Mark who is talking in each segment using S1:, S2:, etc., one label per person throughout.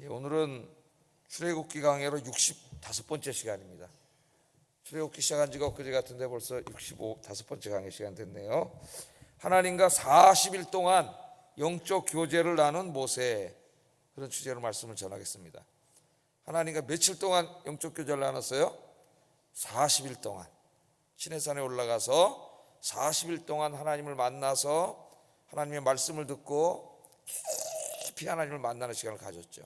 S1: 오늘은 출애굽기 강해로 65번째 시간입니다. 출애굽기 시작한 지가 엊그제 같은데 벌써 65번째 강해 시간 됐네요. 하나님과 40일 동안 영적 교제를 나눈 모세, 그런 주제로 말씀을 전하겠습니다. 하나님과 며칠 동안 영적 교제를 나눴어요? 40일 동안 시내산에 올라가서 40일 동안 하나님을 만나서 하나님의 말씀을 듣고 깊이 하나님을 만나는 시간을 가졌죠.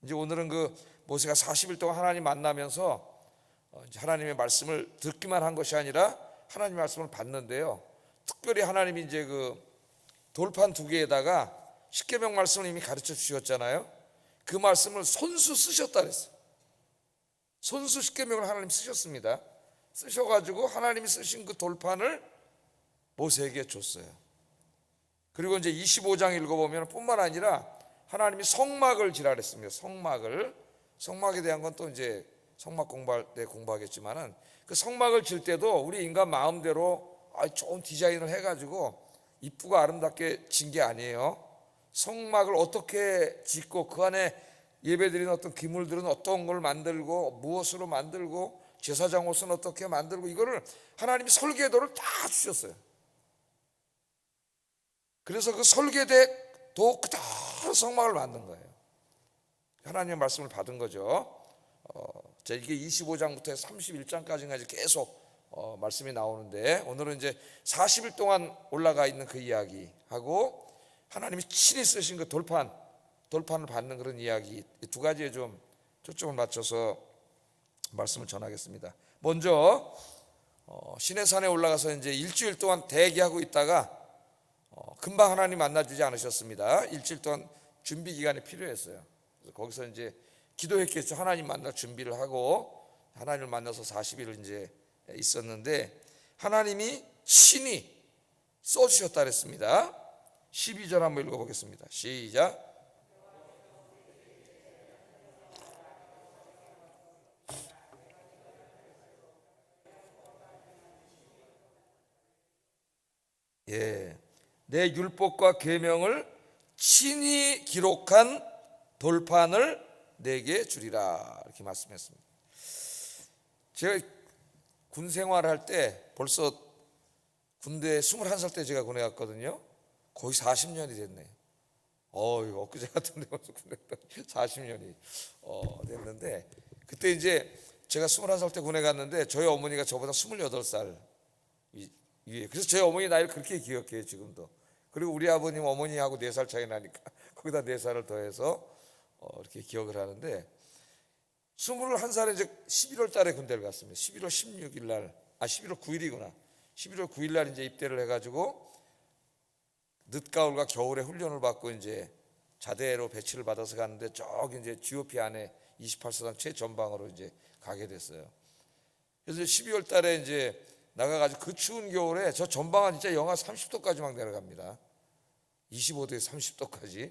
S1: 이제 오늘은 그 모세가 40일 동안 하나님 만나면서 하나님의 말씀을 듣기만 한 것이 아니라 하나님의 말씀을 받는데요. 특별히 하나님이 이제 그 돌판 2개에다가 십계명 말씀을 이미 가르쳐 주셨잖아요. 그 말씀을 손수 쓰셨다 그랬어요. 손수 십계명을 하나님 쓰셨습니다. 쓰셔가지고 하나님이 쓰신 그 돌판을 모세에게 줬어요. 그리고 이제 25장 읽어보면 뿐만 아니라 하나님이 성막을 지라 그랬습니다. 성막에 대한 건 또 이제 성막 공부할 때 공부하겠지만은, 그 성막을 질 때도 우리 인간 마음대로 좋은 디자인을 해가지고 이쁘고 아름답게 진 게 아니에요. 성막을 어떻게 짓고 그 안에 예배드리는 어떤 기물들은 어떤 걸 만들고 무엇으로 만들고 제사장 옷은 어떻게 만들고, 이거를 하나님이 설계도를 다 주셨어요. 그래서 그 설계대도 그대로 성막을 만든 거예요. 하나님의 말씀을 받은 거죠. 이게 25장부터 31장까지가 계속 말씀이 나오는데, 오늘은 이제 40일 동안 올라가 있는 그 이야기하고 하나님이 친히 쓰신 그 돌판을 받는 그런 이야기, 두 가지에 좀 초점을 맞춰서 말씀을 전하겠습니다. 먼저 시내산에 올라가서 이제 일주일 동안 대기하고 있다가 금방 하나님 만나주지 않으셨습니다. 일주일 동안 준비 기간이 필요했어요. 그래서 거기서 이제 기도했겠죠. 하나님 만날 준비를 하고 하나님을 만나서 40일을 이제 있었는데, 하나님이 친히 써주셨다 그랬습니다. 12절 한번 읽어보겠습니다. 시작. 내 율법과 계명을 친히 기록한 돌판을 내게 주리라, 이렇게 말씀했습니다. 제가 군 생활할 때, 벌써 군대 21살 때 제가 군에 갔거든요. 거의 40년이 됐네요. 이거 엊그제 같은데 벌써 군에 40년이 됐는데, 그때 이제 제가 21살 때 군에 갔는데 저희 어머니가 저보다 28살 위에, 그래서 저희 어머니 나이를 그렇게 기억해요 지금도. 그리고 우리 아버님 어머니하고 4살 차이 나니까 거기다 4살을 더해서 이렇게 기억을 하는데, 21살에 이제 11월 달에 군대를 갔습니다. 11월 16일 날, 11월 9일이구나. 11월 9일 날 이제 입대를 해가지고 늦가을과 겨울에 훈련을 받고 이제 자대로 배치를 받아서 갔는데, 저기 이제 GOP 안에 28사단 최전방으로 이제 가게 됐어요. 그래서 12월 달에 이제 나가가지고 그 추운 겨울에 저 전방은 진짜 영하 30도까지 막 내려갑니다. 25도에서 30도까지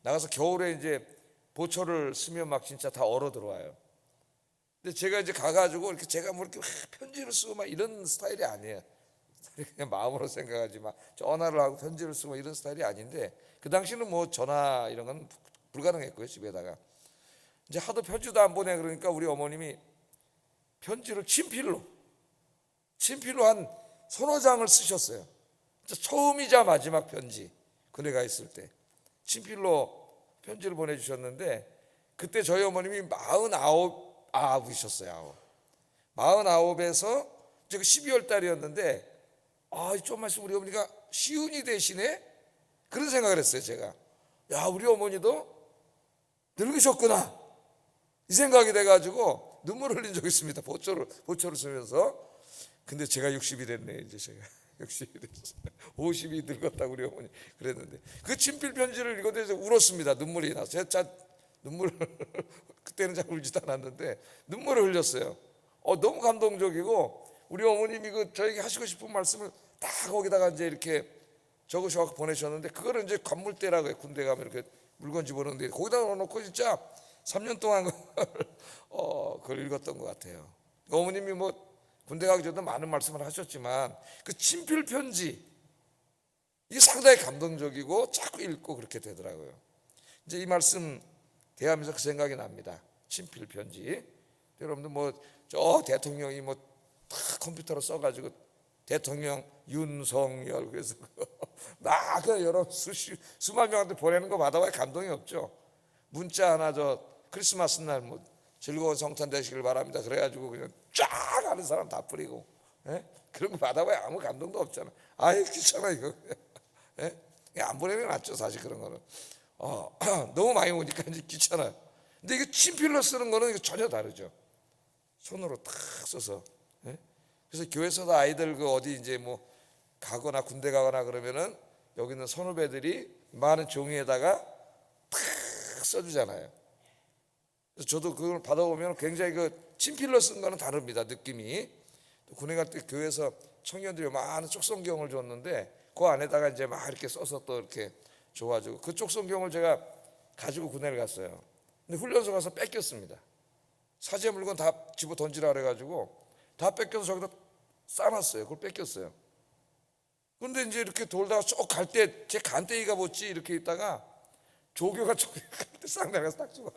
S1: 나가서 겨울에 이제 보초를 쓰면 막 진짜 다 얼어 들어와요. 근데 제가 이제 가가지고 이렇게 제가 뭐 이렇게 편지를 쓰고 막 이런 스타일이 아니에요. 그냥 마음으로 생각하지 막 전화를 하고 편지를 쓰고 이런 스타일이 아닌데, 그 당시는 뭐 전화 이런 건 불가능했고요. 집에다가 이제 하도 편지도 안 보내, 그러니까 우리 어머님이 편지를 친필로 한 서너 장을 쓰셨어요. 처음이자 마지막 편지, 군에 가 있을 때 친필로 편지를 보내주셨는데, 그때 저희 어머님이 49이셨어요. 49에서 이제 12월 달이었는데, 좀만 있으면 우리 어머니가 시운이 되시네, 그런 생각을 했어요. 제가 우리 어머니도 늙으셨구나, 이 생각이 돼가지고 눈물을 흘린 적이 있습니다. 보초를 쓰면서. 근데 제가 60이 됐네. 이제 제가 60이 됐어요. 50이 늙었다고 우리 어머니 그랬는데, 그 친필 편지를 읽어대서 울었습니다. 눈물이 나서. 그때는 잘 울지도 않았는데 눈물을 흘렸어요. 너무 감동적이고, 우리 어머님이 그 저에게 하시고 싶은 말씀을 다 거기다가 이제 이렇게 적으셔서 보내셨는데, 그거를 이제 관물대라고 해요. 군대 가면 이렇게 물건 집어넣는데 거기다 넣어놓고 진짜 3년 동안 그걸 읽었던 것 같아요. 어머님이 뭐 군대 가기 전에도 많은 말씀을 하셨지만, 그 친필 편지, 이게 상당히 감동적이고 자꾸 읽고 그렇게 되더라고요. 이제 이 말씀 대하면서 그 생각이 납니다. 친필 편지. 여러분들 뭐 저 대통령이 뭐 다 컴퓨터로 써가지고 대통령 윤석열 그래서 나 그 여러 수만 명한테 보내는 거 받아봐야 감동이 없죠. 문자 하나 저 크리스마스 날 뭐 즐거운 성탄 되시길 바랍니다. 그래가지고 그냥 쫙 하는 사람 다 뿌리고, 예? 그런 거 받아봐야 아무 감동도 없잖아. 아이 귀찮아 이거. 예? 안 보내면 낫죠 사실 그런 거는. 너무 많이 오니까 이제 귀찮아요. 근데 이게 친필로 쓰는 거는 이거 전혀 다르죠. 손으로 탁 써서. 예? 그래서 교회에서도 아이들 그 어디 이제 뭐 가거나 군대 가거나 그러면은 여기 있는 선후배들이 많은 종이에다가 탁 써주잖아요. 그래서 저도 그걸 받아보면 굉장히 그 친필로 쓴 거는 다릅니다. 느낌이. 또 군에 갈 때 교회에서 청년들이 많은 쪽성경을 줬는데 그 안에다가 이제 막 이렇게 써서 또 이렇게 줘가지고 그 쪽성경을 제가 가지고 군대를 갔어요. 근데 훈련소 가서 뺏겼습니다. 사제 물건 다 집어 던지라 그래가지고 다 뺏겨서 저기다 싸놨어요. 그걸 뺏겼어요. 근데 이제 이렇게 돌다가 쭉 갈 때 제 간땡이가 뭐지 이렇게 있다가 조교가 저기 갈 때 싹 나가서 딱 집어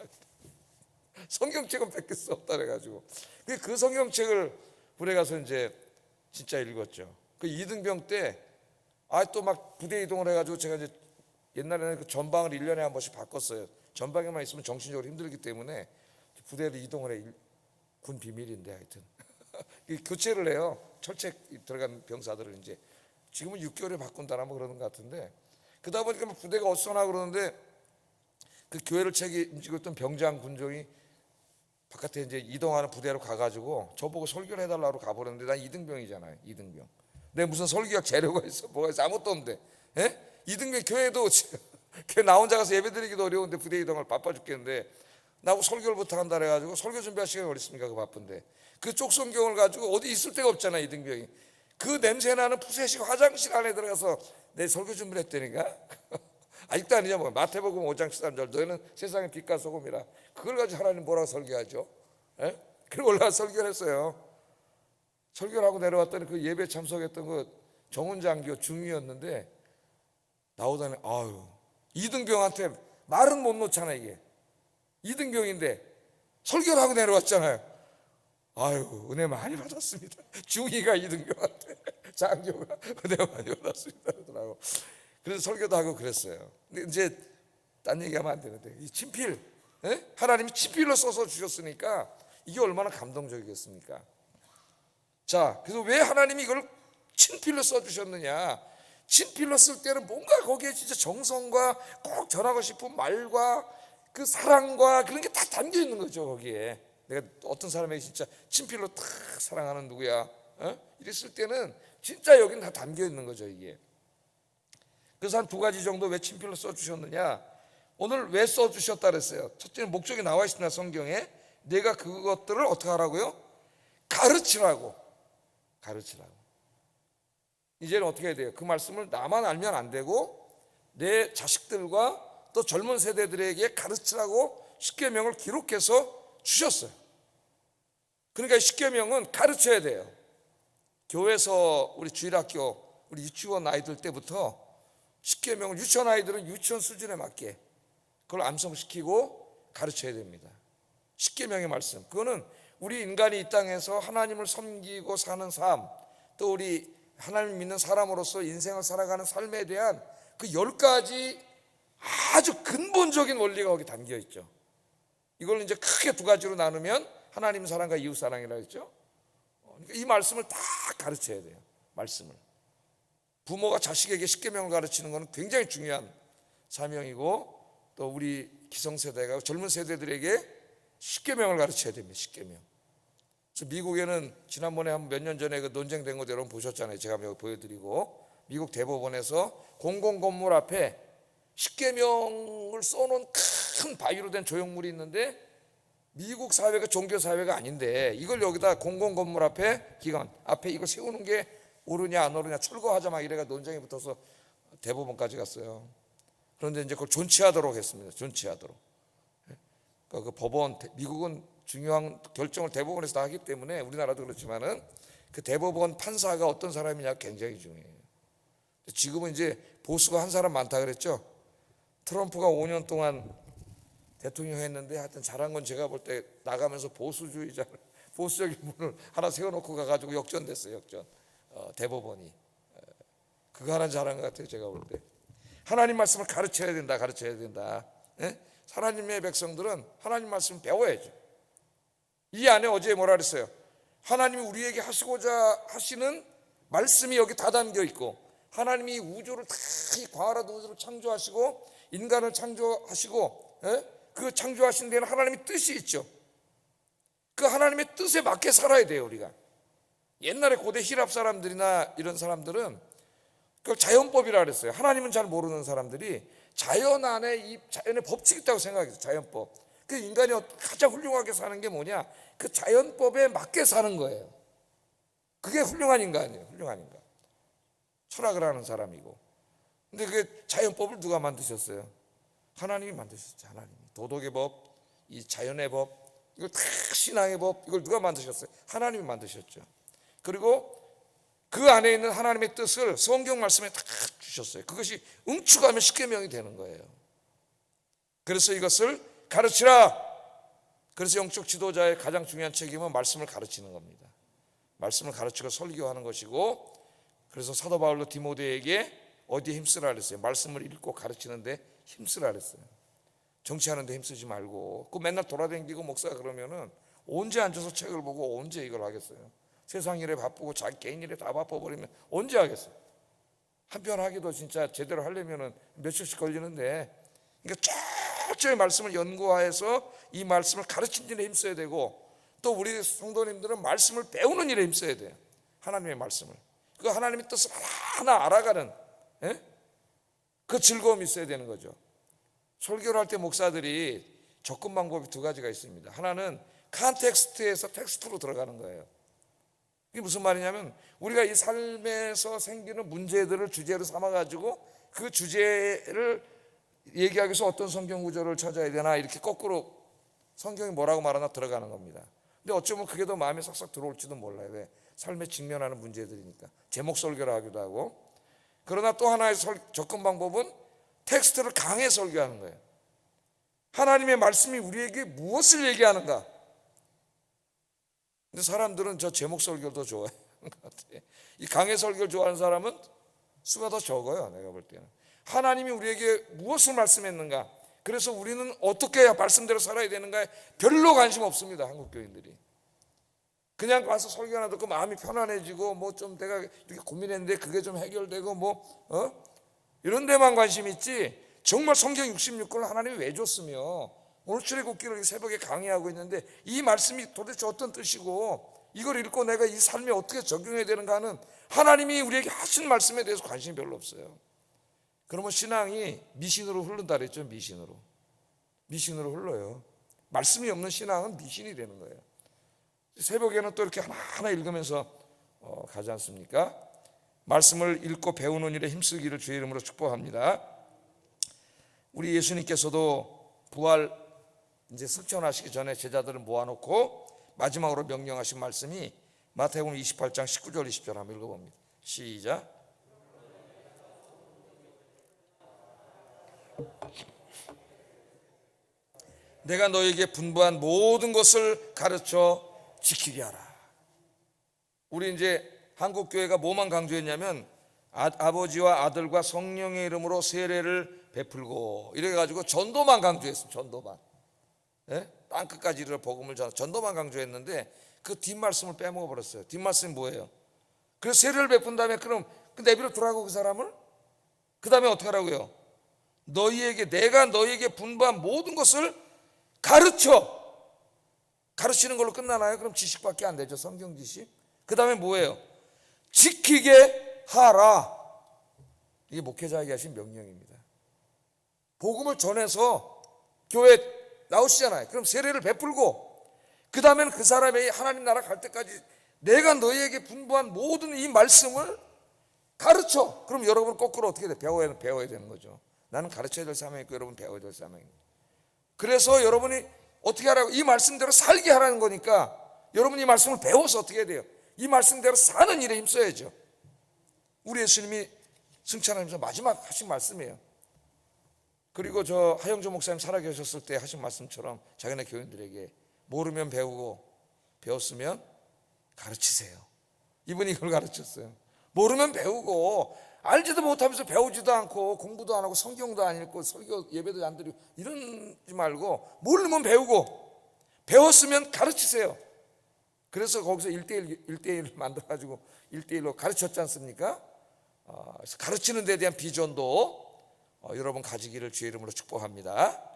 S1: 성경책은 뺏길 수 없다 그래가지고 그 성경책을 군에 가서 이제 진짜 읽었죠. 그 이등병 때 또 막 부대 이동을 해가지고 제가 이제 옛날에는 그 전방을 1년에 한 번씩 바꿨어요. 전방에만 있으면 정신적으로 힘들기 때문에 부대를 이동을 해. 군 비밀인데 하여튼 교체를 해요. 철책 들어간 병사들을 이제 지금은 6개월에 바꾼다나 뭐 그러는 것 같은데 그러다 보니까 부대가 어수선하 그러는데 그 교회를 책임지고 있던 병장 군종이 바깥에 이제 이동하는 부대로 가가지고 저보고 설교를 해달라고 가보는데 난 이등병이잖아요. 이등병. 내 무슨 설교학 재료가 있어? 뭐가 있어? 아무것도 없는데. 예? 이등병 교회도 교회 나 혼자 가서 예배드리기도 어려운데 부대 이동을 바빠 죽겠는데 나보고 설교를 부탁한다 그래가지고 설교 준비할 시간이 어디 있습니까? 그 바쁜데 그 쪽성경을 가지고 어디 있을 데가 없잖아. 이등병이. 그 냄새나는 푸세식 화장실 안에 들어가서 내 설교 준비를 했다니까. 아직도 아니냐 뭐. 마태복음 5장 13절 너희는 세상의 빛과 소금이라. 그걸 가지고 하나님 뭐라고 설교하죠? 예? 그리고 올라가서 설교를 했어요. 설교를 하고 내려왔더니 그 예배 참석했던 그 정훈장교 중위였는데 나오더니 이등병한테 말은 못 놓잖아. 이게 이등병인데 설교를 하고 내려왔잖아요. 은혜 많이 받았습니다. 중위가 이등병한테 장교가 은혜 많이 받았습니다 그러더라고. 그래서 설교도 하고 그랬어요. 근데 이제 딴 얘기하면 안 되는데 이 친필, 예? 하나님이 친필로 써서 주셨으니까 이게 얼마나 감동적이겠습니까? 자, 그래서 왜 하나님이 이걸 친필로 써주셨느냐? 친필로 쓸 때는 뭔가 거기에 진짜 정성과 꼭 전하고 싶은 말과 그 사랑과 그런 게 다 담겨 있는 거죠. 거기에 내가 어떤 사람에게 진짜 친필로 탁 사랑하는 누구야? 이랬을 때는 진짜 여긴 다 담겨 있는 거죠. 이게. 그래서 한 두 가지 정도 왜 친필로 써주셨느냐? 오늘 왜 써주셨다 그랬어요? 첫째는 목적이 나와 있습니다. 성경에. 내가 그것들을 어떻게 하라고요? 가르치라고. 이제는 어떻게 해야 돼요? 그 말씀을 나만 알면 안 되고 내 자식들과 또 젊은 세대들에게 가르치라고 십계명을 기록해서 주셨어요. 그러니까 십계명은 가르쳐야 돼요. 교회에서 우리 주일학교 우리 유치원 아이들 때부터 십계명을 유치원 아이들은 유치원 수준에 맞게 그걸 암송시키고 가르쳐야 됩니다. 십계명의 말씀 그거는 우리 인간이 이 땅에서 하나님을 섬기고 사는 삶, 또 우리 하나님 믿는 사람으로서 인생을 살아가는 삶에 대한 그 10가지 아주 근본적인 원리가 거기 담겨 있죠. 이걸 이제 크게 두 가지로 나누면 하나님 사랑과 이웃 사랑이라고 했죠. 그러니까 이 말씀을 다 가르쳐야 돼요. 말씀을. 부모가 자식에게 십계명을 가르치는 것은 굉장히 중요한 사명이고 또 우리 기성세대가 젊은 세대들에게 십계명을 가르쳐야 됩니다. 십계명. 그래서 미국에는 지난번에 한 몇 년 전에 그 논쟁된 거 여러분 보셨잖아요. 제가 여기 보여드리고 미국 대법원에서 공공건물 앞에 십계명을 써놓은 큰 바위로 된 조형물이 있는데 미국 사회가 종교 사회가 아닌데 이걸 여기다 공공건물 앞에 기관 앞에 이걸 세우는 게 옳으냐 안 옳으냐 철거하자 막 이래가 논쟁이 붙어서 대법원까지 갔어요. 그런데 이제 그걸 존치하도록 했습니다. 존치하도록. 그러니까 그 법원 미국은 중요한 결정을 대법원에서 다 하기 때문에 우리나라도 그렇지만은 그 대법원 판사가 어떤 사람이냐 굉장히 중요해요. 지금은 이제 보수가 한 사람 많다 그랬죠. 트럼프가 5년 동안 대통령 했는데 하여튼 잘한 건 제가 볼 때 나가면서 보수적인 분을 하나 세워놓고 가가지고 역전됐어요. 역전. 대법원이. 그거 하나 잘한 것 같아요. 제가 볼 때. 하나님 말씀을 가르쳐야 된다. 예? 하나님의 백성들은 하나님 말씀을 배워야죠. 이 안에 어제 뭐라 그랬어요? 하나님이 우리에게 하시고자 하시는 말씀이 여기 다 담겨 있고, 하나님이 우주를 다 이 광활한 우주를 창조하시고 인간을 창조하시고, 예? 그 창조하신 데는 하나님의 뜻이 있죠. 그 하나님의 뜻에 맞게 살아야 돼요. 우리가 옛날에 고대 히랍 사람들이나 이런 사람들은 그걸 자연법이라 그랬어요. 하나님은 잘 모르는 사람들이 자연 안에 이 자연의 법칙이 있다고 생각했어요. 자연법. 그 인간이 가장 훌륭하게 사는 게 뭐냐? 그 자연법에 맞게 사는 거예요. 그게 훌륭한 인간이에요. 훌륭한 인간. 철학을 하는 사람이고. 근데 그 자연법을 누가 만드셨어요? 하나님이 만드셨죠. 하나님이. 도덕의 법, 이 자연의 법, 이걸 다 신앙의 법, 이걸 누가 만드셨어요? 하나님이 만드셨죠. 그리고 그 안에 있는 하나님의 뜻을 성경 말씀에 다 주셨어요. 그것이 응축하면 십계명이 되는 거예요. 그래서 이것을 가르치라. 그래서 영적 지도자의 가장 중요한 책임은 말씀을 가르치는 겁니다. 말씀을 가르치고 설교하는 것이고, 그래서 사도 바울도 디모데에게 어디에 힘쓰라 그랬어요? 말씀을 읽고 가르치는데 힘쓰라 그랬어요. 정치하는데 힘쓰지 말고. 그 맨날 돌아다니고 목사가 그러면은 언제 앉아서 책을 보고 언제 이걸 하겠어요? 세상 일에 바쁘고 자기 개인 일에 다 바빠버리면 언제 하겠어요? 한편 하기도 진짜 제대로 하려면은 며칠씩 걸리는데, 그러니까 철저히 말씀을 연구해서 이 말씀을 가르치는 일에 힘써야 되고, 또 우리 성도님들은 말씀을 배우는 일에 힘써야 돼요. 하나님의 말씀을. 그 하나님의 뜻을 하나하나 알아가는, 예? 그 즐거움이 있어야 되는 거죠. 설교를 할 때 목사들이 접근 방법이 두 가지가 있습니다. 하나는 컨텍스트에서 텍스트로 들어가는 거예요. 이게 무슨 말이냐면, 우리가 이 삶에서 생기는 문제들을 주제로 삼아가지고 그 주제를 얘기하기 위해서 어떤 성경 구절을 찾아야 되나, 이렇게 거꾸로 성경이 뭐라고 말하나 들어가는 겁니다. 근데 어쩌면 그게 더 마음에 싹싹 들어올지도 몰라요. 왜? 삶에 직면하는 문제들이니까. 제목 설교를 하기도 하고. 그러나 또 하나의 접근 방법은 텍스트를 강해 설교하는 거예요. 하나님의 말씀이 우리에게 무엇을 얘기하는가. 근데 사람들은 저 제목 설교를 더 좋아하는 것 같아요. 이 강해 설교를 좋아하는 사람은 수가 더 적어요. 내가 볼 때는. 하나님이 우리에게 무엇을 말씀했는가, 그래서 우리는 어떻게 해야 말씀대로 살아야 되는가에 별로 관심 없습니다. 한국 교인들이. 그냥 와서 설교 하나 듣고 마음이 편안해지고, 뭐 좀 내가 이렇게 고민했는데 그게 좀 해결되고, 이런 데만 관심이 있지, 정말 성경 66권을 하나님이 왜 줬으며, 오늘 출애굽기를 새벽에 강의하고 있는데 이 말씀이 도대체 어떤 뜻이고, 이걸 읽고 내가 이 삶에 어떻게 적용해야 되는가 하는 하나님이 우리에게 하신 말씀에 대해서 관심이 별로 없어요. 그러면 신앙이 미신으로 흐른다 그랬죠. 미신으로 흘러요. 말씀이 없는 신앙은 미신이 되는 거예요. 새벽에는 또 이렇게 하나하나 읽으면서 가지 않습니까? 말씀을 읽고 배우는 일에 힘쓰기를 주의 이름으로 축복합니다. 우리 예수님께서도 부활 이제 승천하시기 전에 제자들을 모아놓고 마지막으로 명령하신 말씀이 마태복음 28장 19절 20절 한번 읽어봅니다. 시작. 내가 너에게 분부한 모든 것을 가르쳐 지키게 하라. 우리 이제 한국 교회가 뭐만 강조했냐면 아버지와 아들과 성령의 이름으로 세례를 베풀고 이래 가지고 전도만 강조했어요. 전도만. 예? 땅 끝까지 이르러 복음을 전도만 강조했는데 그 뒷말씀을 빼먹어 버렸어요. 뒷말씀이 뭐예요? 그래서 세례를 베푼 다음에 그럼 내버려 두라고 그 사람을? 그 다음에 어떻게 하라고요? 내가 너희에게 분부한 모든 것을 가르치는 걸로 끝나나요? 그럼 지식밖에 안 되죠. 성경 지식. 그 다음에 뭐예요? 지키게 하라. 이게 목회자에게 하신 명령입니다. 복음을 전해서 교회 나오시잖아요. 그럼 세례를 베풀고 그 다음에는 그 사람이 하나님 나라 갈 때까지 내가 너희에게 분부한 모든 이 말씀을 가르쳐. 그럼 여러분 거꾸로 어떻게 돼? 배워야 되는 거죠. 나는 가르쳐야 될 사명이 있고 여러분 배워야 될 사명이 있고. 그래서 여러분이 어떻게 하라고? 이 말씀대로 살게 하라는 거니까 여러분이 이 말씀을 배워서 어떻게 해야 돼요? 이 말씀대로 사는 일에 힘써야죠. 우리 예수님이 승천하면서 마지막 하신 말씀이에요. 그리고 저 하영조 목사님 살아계셨을 때 하신 말씀처럼 자기네 교인들에게 모르면 배우고 배웠으면 가르치세요. 이분이 이걸 가르쳤어요. 모르면 배우고 알지도 못하면서 배우지도 않고 공부도 안 하고 성경도 안 읽고 설교 예배도 안 드리고 이러지 말고 모르면 배우고 배웠으면 가르치세요. 그래서 거기서 1대1 만들어가지고 1대1로 가르쳤지 않습니까? 그래서 가르치는 데 대한 비전도 여러분 가지기를 주의 이름으로 축복합니다.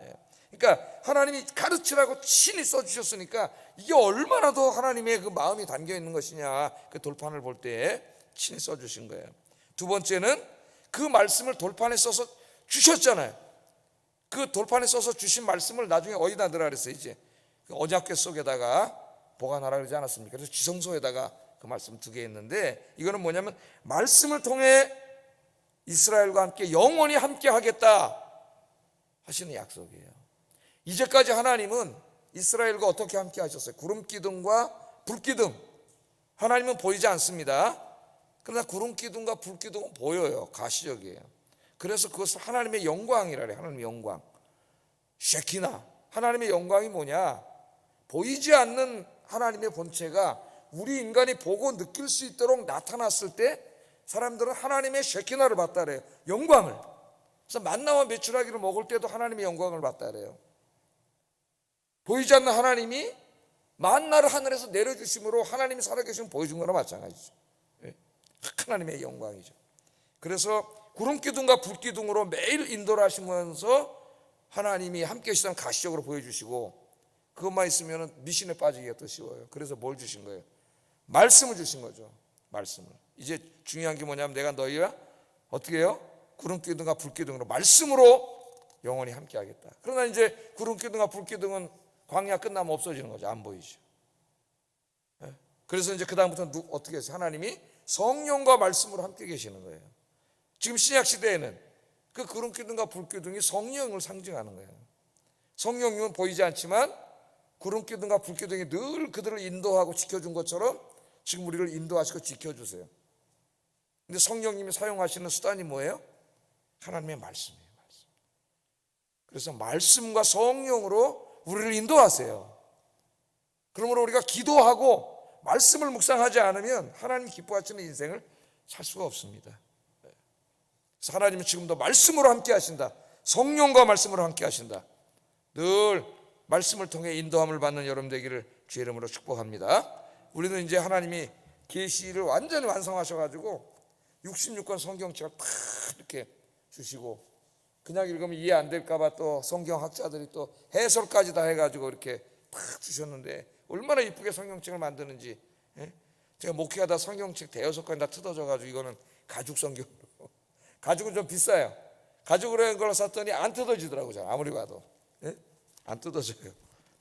S1: 그러니까 하나님이 가르치라고 친히 써주셨으니까 이게 얼마나 더 하나님의 그 마음이 담겨 있는 것이냐, 그 돌판을 볼 때 친히 써주신 거예요. 두 번째는 그 말씀을 돌판에 써서 주셨잖아요. 그 돌판에 써서 주신 말씀을 나중에 어디다 넣으라 그랬어요. 이제 그 언약궤 속에다가 보관하라 그러지 않았습니까? 그래서 지성소에다가 그 말씀 2개 있는데, 이거는 뭐냐면 말씀을 통해 이스라엘과 함께 영원히 함께 하겠다 하시는 약속이에요. 이제까지 하나님은 이스라엘과 어떻게 함께 하셨어요? 구름 기둥과 불 기둥. 하나님은 보이지 않습니다. 그러나 구름 기둥과 불 기둥은 보여요. 가시적이에요. 그래서 그것을 하나님의 영광이라 그래요. 하나님의 영광. 쉐키나. 하나님의 영광이 뭐냐? 보이지 않는 하나님의 본체가 우리 인간이 보고 느낄 수 있도록 나타났을 때 사람들은 하나님의 쉐키나를 봤다 그래요. 영광을. 그래서 만나와 메추라기를 먹을 때도 하나님의 영광을 봤다 그래요. 보이지 않는 하나님이 만나를 하늘에서 내려주심으로 하나님이 살아계시면 보여준 거나 마찬가지죠. 하나님의 영광이죠. 그래서 구름기둥과 불기둥으로 매일 인도를 하시면서 하나님이 함께 계시다는 가시적으로 보여주시고, 그것만 있으면 미신에 빠지기가 더 쉬워요. 그래서 뭘 주신 거예요? 말씀을 주신 거죠. 말씀을. 이제 중요한 게 뭐냐면 내가 너희와 어떻게 해요? 구름기둥과 불기둥으로 말씀으로 영원히 함께 하겠다. 그러나 이제 구름기둥과 불기둥은 광야 끝나면 없어지는 거죠. 안 보이죠. 그래서 이제 그 다음부터 어떻게 해서 하나님이 성령과 말씀으로 함께 계시는 거예요. 지금 신약 시대에는 그 구름기둥과 불기둥이 성령을 상징하는 거예요. 성령님은 보이지 않지만 구름기둥과 불기둥이 늘 그들을 인도하고 지켜준 것처럼 지금 우리를 인도하시고 지켜주세요. 근데 성령님이 사용하시는 수단이 뭐예요? 하나님의 말씀이에요. 말씀. 그래서 말씀과 성령으로 우리를 인도하세요. 그러므로 우리가 기도하고 말씀을 묵상하지 않으면 하나님 기뻐하시는 인생을 살 수가 없습니다. 그래서 하나님은 지금도 말씀으로 함께 하신다. 성령과 말씀으로 함께 하신다. 늘 말씀을 통해 인도함을 받는 여러분 되기를 주의 이름으로 축복합니다. 우리는 이제 하나님이 계시를 완전히 완성하셔가지고 66권 성경책을 탁 이렇게 주시고, 그냥 읽으면 이해 안 될까봐 또 성경학자들이 또 해설까지 다 해가지고 이렇게 탁 주셨는데 얼마나 이쁘게 성경책을 만드는지. 제가 목회하다 성경책 5-6권 다 뜯어져가지고 이거는 가죽 성경으로. 가죽은 좀 비싸요. 가죽으로 한 걸 샀더니 안 뜯어지더라고요. 잘 아무리 봐도 안 뜯어져요.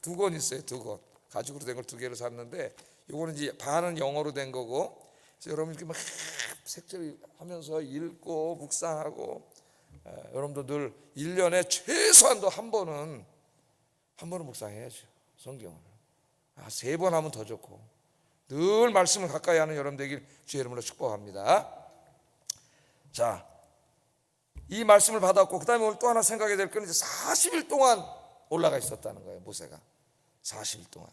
S1: 2권 있어요. 2권 가죽으로 된 걸 2개를 샀는데, 이거는 이제 반은 영어로 된 거고, 그래서 여러분 이렇게 막 색칠하면서 읽고 묵상하고, 여러분도 늘 1년에 최소한도 한 번은 묵상해야죠. 성경을 3번 하면 더 좋고, 늘 말씀을 가까이 하는 여러분 되길 주의 이름으로 축복합니다. 자, 이 말씀을 받았고, 그 다음에 오늘 또 하나 생각해야 될 건 이제 40일 동안 올라가 있었다는 거예요. 모세가 40일 동안.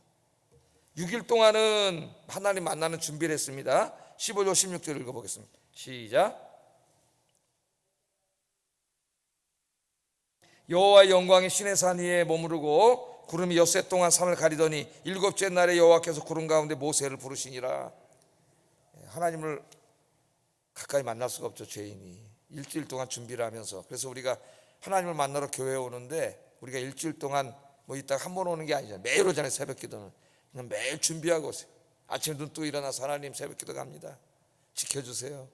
S1: 6일 동안은 하나님 만나는 준비를 했습니다. 15절 16절 읽어보겠습니다. 시작. 여호와의 영광이 시내 산 위에 머무르고 구름이 엿새 동안 산을 가리더니 7째 날에 여호와께서 구름 가운데 모세를 부르시니라. 하나님을 가까이 만날 수가 없죠. 죄인이 일주일 동안 준비를 하면서. 그래서 우리가 하나님을 만나러 교회에 오는데, 우리가 일주일 동안 뭐 이따가 한 번 오는 게 아니잖아요. 매일 오잖아요. 새벽 기도는 그냥 매일 준비하고 오세요. 아침에 눈 뜨고 일어나서 하나님 새벽 기도 갑니다. 지켜주세요.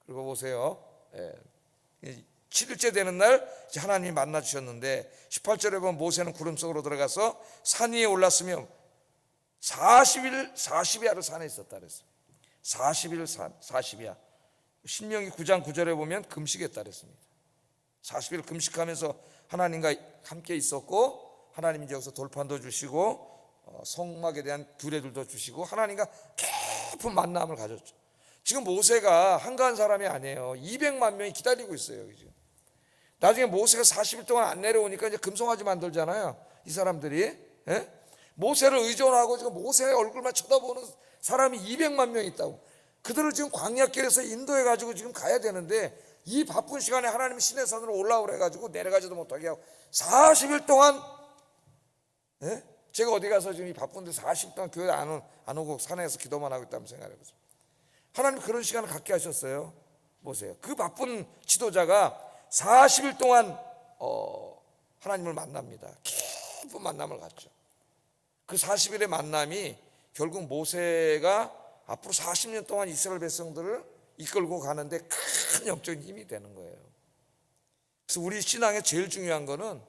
S1: 그리고 보세요. 7일째 되는 날 이제 하나님이 만나 주셨는데, 18절에 보면 모세는 구름 속으로 들어가서 산 위에 올랐으며 40일 40야를 산에 있었다 그랬어요. 40일 40야. 신명기 9장 9절에 보면 금식했다 그랬습니다. 40일 금식하면서 하나님과 함께 있었고, 하나님이 이제 여기서 돌판도 주시고 성막에 대한 규례들도 주시고 하나님과 깊은 만남을 가졌죠. 지금 모세가 한가한 사람이 아니에요. 200만 명이 기다리고 있어요. 지금 나중에 모세가 40일 동안 안 내려오니까 이제 금송아지 만들잖아요, 이 사람들이. 예? 모세를 의존하고 지금 모세의 얼굴만 쳐다보는 사람이 200만 명 있다고. 그들을 지금 광야길에서 인도해 가지고 지금 가야 되는데, 이 바쁜 시간에 하나님이 시내 산으로 올라오래 가지고 내려가지도 못하게 하고 40일 동안, 예? 제가 어디 가서 지금 이 바쁜데 40일 동안 교회 안 오고 산에서 기도만 하고 있다면 생각해 보세요. 하나님 그런 시간을 갖게 하셨어요. 보세요. 그 바쁜 지도자가 40일 동안 하나님을 만납니다. 깊은 만남을 갖죠. 그 40일의 만남이 결국 모세가 앞으로 40년 동안 이스라엘 백성들을 이끌고 가는데 큰 영적인 힘이 되는 거예요. 그래서 우리 신앙에 제일 중요한 거는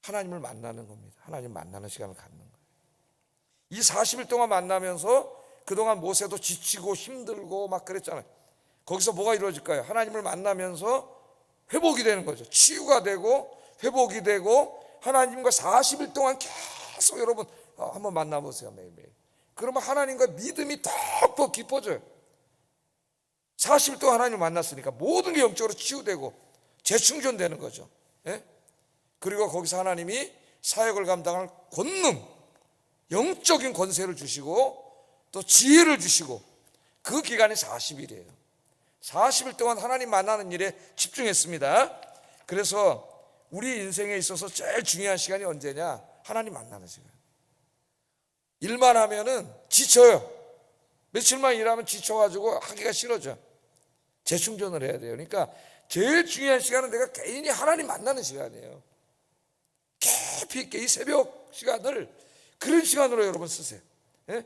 S1: 하나님을 만나는 겁니다. 하나님 만나는 시간을 갖는 거예요. 이 40일 동안 만나면서 그동안 모세도 지치고 힘들고 막 그랬잖아요. 거기서 뭐가 이루어질까요? 하나님을 만나면서 회복이 되는 거죠. 치유가 되고 회복이 되고, 하나님과 40일 동안 계속 여러분 한번 만나보세요, 매일매일. 그러면 하나님과 믿음이 더 깊어져요. 40일 동안 하나님을 만났으니까 모든 게 영적으로 치유되고 재충전되는 거죠. 예? 그리고 거기서 하나님이 사역을 감당할 권능, 영적인 권세를 주시고 또 지혜를 주시고, 그 기간이 40일이에요 40일 동안 하나님 만나는 일에 집중했습니다. 그래서 우리 인생에 있어서 제일 중요한 시간이 언제냐? 하나님 만나는 시간. 일만 하면은 지쳐요. 며칠만 일하면 지쳐가지고 하기가 싫어져. 재충전을 해야 돼요. 그러니까 제일 중요한 시간은 내가 개인이 하나님 만나는 시간이에요. 깊이 있게 이 새벽 시간을 그런 시간으로 여러분 쓰세요. 예?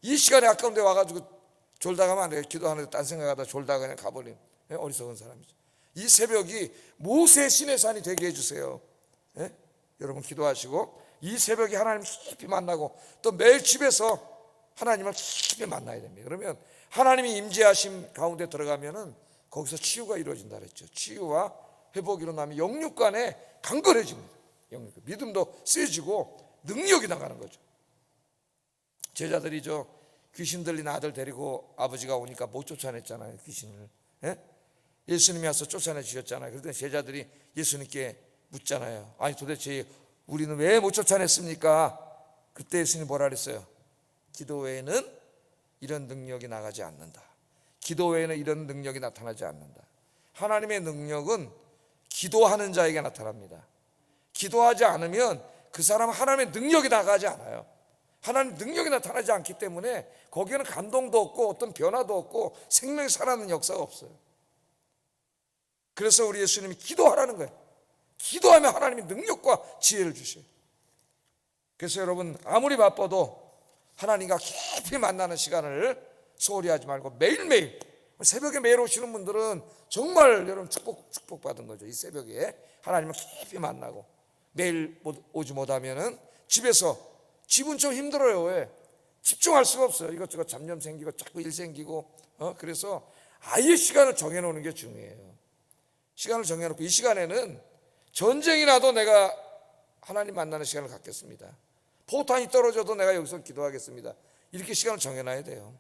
S1: 이 시간에 아까운 데 와가지고 졸다 가면 안 돼요. 기도하는데 딴 생각하다 졸다 그냥 가버린, 예? 어리석은 사람이죠. 이 새벽이 모세의 시내 산이 되게 해주세요. 예? 여러분 기도하시고 이 새벽에 하나님 깊이 만나고, 또 매일 집에서 하나님을 깊이 만나야 됩니다. 그러면 하나님이 임재하심 가운데 들어가면은 거기서 치유가 이루어진다 그랬죠. 치유와 회복이 일어나면 영육간에 강건해집니다. 영육, 믿음도 세지고 능력이 나가는 거죠. 제자들이 귀신 들린 아들 데리고 아버지가 오니까 못 쫓아냈잖아요, 귀신을. 예? 예수님이 와서 쫓아내 주셨잖아요. 그랬더니 제자들이 예수님께 묻잖아요. 아니 도대체 우리는 왜 못 쫓아냈습니까? 그때 예수님이 뭐라 그랬어요? 기도 외에는 이런 능력이 나가지 않는다. 기도 외에는 이런 능력이 나타나지 않는다. 하나님의 능력은 기도하는 자에게 나타납니다. 기도하지 않으면 그 사람은 하나님의 능력이 나가지 않아요. 하나님 능력이 나타나지 않기 때문에 거기에는 감동도 없고 어떤 변화도 없고 생명이 살아나는 역사가 없어요. 그래서 우리 예수님이 기도하라는 거예요. 기도하면 하나님이 능력과 지혜를 주셔요. 그래서 여러분 아무리 바빠도 하나님과 깊이 만나는 시간을 소홀히 하지 말고 매일매일, 새벽에 매일 오시는 분들은 정말 여러분 축복받은 거죠. 이 새벽에 하나님을 깊이 만나고, 매일 오지 못하면은 집은 좀 힘들어요. 왜? 집중할 수가 없어요. 이것저것 잡념 생기고 자꾸 일 생기고. 그래서 아예 시간을 정해놓는 게 중요해요. 시간을 정해놓고 이 시간에는 전쟁이 나도 내가 하나님 만나는 시간을 갖겠습니다. 포탄이 떨어져도 내가 여기서 기도하겠습니다. 이렇게 시간을 정해놔야 돼요.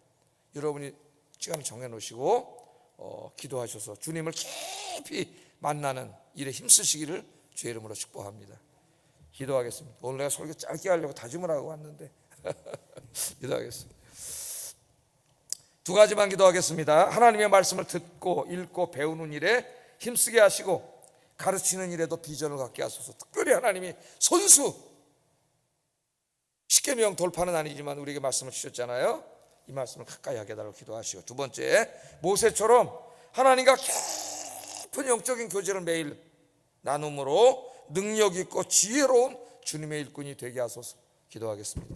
S1: 여러분이 시간을 정해놓으시고 기도하셔서 주님을 깊이 만나는 일에 힘쓰시기를 주의 이름으로 축복합니다. 기도하겠습니다. 오늘 내가 설교 짧게 하려고 다짐을 하고 왔는데 기도하겠습니다. 두 가지만 기도하겠습니다. 하나님의 말씀을 듣고 읽고 배우는 일에 힘쓰게 하시고, 가르치는 일에도 비전을 갖게 하소서. 특별히 하나님이 손수, 십계명 돌파는 아니지만 우리에게 말씀을 주셨잖아요. 이 말씀을 가까이 하게 해달라고 기도하시고, 두 번째, 모세처럼 하나님과 깊은 영적인 교제를 매일 나눔으로 능력 있고 지혜로운 주님의 일꾼이 되게 하소서. 기도하겠습니다.